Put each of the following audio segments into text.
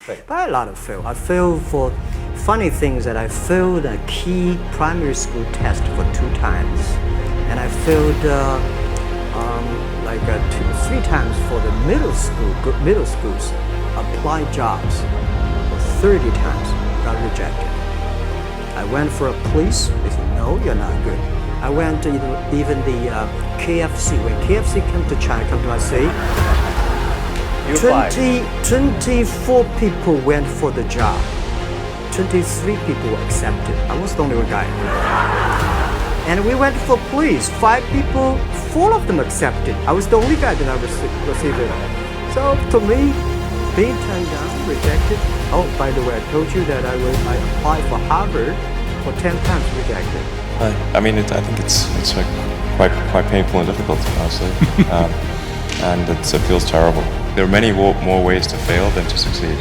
Right. But a lot of fail. I failed for funny things that I failed a key primary school test for 2 times, and I failed 3 times for the middle schools applied jobs. 30 times got rejected. I went for a police. They said, no, you're not good. I went to even the KFC. When KFC came to China, come to my city, 24 people went for the job. 23 people were accepted. I was the only one guy. And we went for police. 5 people, 4 of them accepted. I was the only guy that I received it. So to me, being turned down, rejected. Oh, by the way, I told you that I applied for Harvard for 10 times rejected. I mean, I think it's like quite painful and difficult, honestly, and it feels terrible. There are many more ways to fail than to succeed.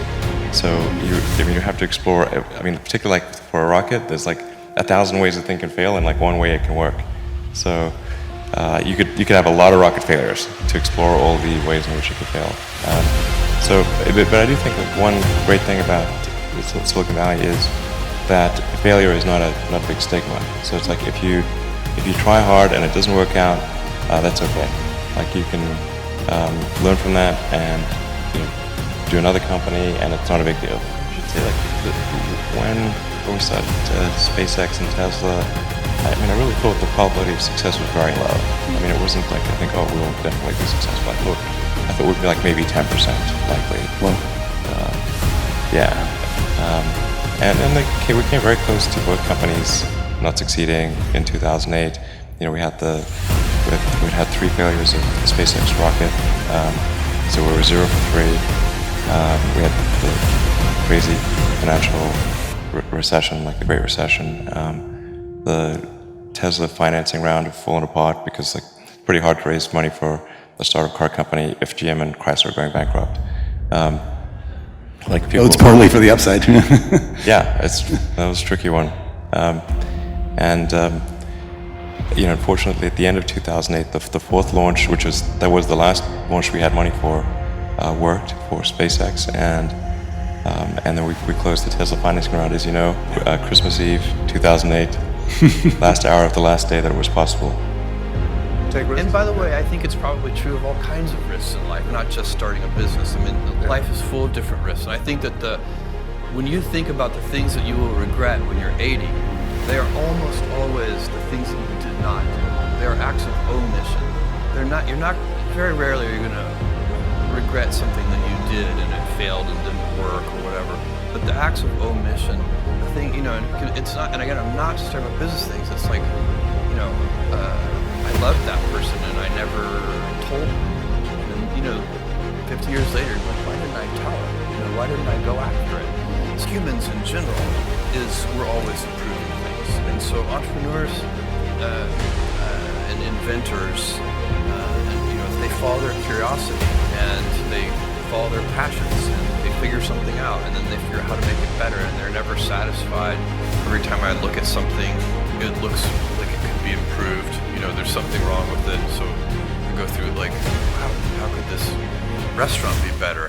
So you have to explore. I mean, particularly like for a rocket, there's like 1,000 ways a thing can fail, and like 1 way it can work. So you could have a lot of rocket failures to explore all the ways in which it could fail. But I do think that one great thing about Silicon Valley is that failure is not a big stigma. So it's like if you try hard and it doesn't work out, that's okay. Like you can learn from that and do another company, and it's not a big deal. I should say, like when we started SpaceX and Tesla, I mean, I really thought the probability of success was very low. I mean, it wasn't like I think, oh, we'll definitely be successful. I thought we'd be like maybe 10% likely. Well, and then we came very close to both companies not succeeding in 2008. We had had 3 failures of the SpaceX rocket, so we were 0 for 3. We had the crazy financial recession, like the Great Recession. The Tesla financing round had fallen apart because it's pretty hard to raise money for a startup car company if GM and Chrysler are going bankrupt. it's partly for the upside. Yeah, that was a tricky one. Unfortunately, at the end of 2008, the 4th launch, that was the last launch we had money for, worked for SpaceX, and then we closed the Tesla financing round, as you know, Christmas Eve, 2008, last hour of the last day that it was possible. And by the way, I think it's probably true of all kinds of risks in life, not just starting a business. I mean, life is full of different risks. And I think that when you think about the things that you will regret when you're 80, they are almost always the things that you did not do. They are acts of omission. Very rarely are you going to regret something that you did and it failed and didn't work or whatever. But the acts of omission, the thing, it's not, and again, I'm not just talking about business things. It's like, I loved that person and I never told him. And 50 years later, like, why didn't I tell her? Why didn't I go after it? As humans in general, we're always improving things. And so entrepreneurs and inventors, if they follow their curiosity and they follow their passions and they figure something out and then they figure out how to make it better and they're never satisfied. Every time I look at something, it looks like it could be improved. There's something wrong with it. So I go through it like, how could this restaurant be better?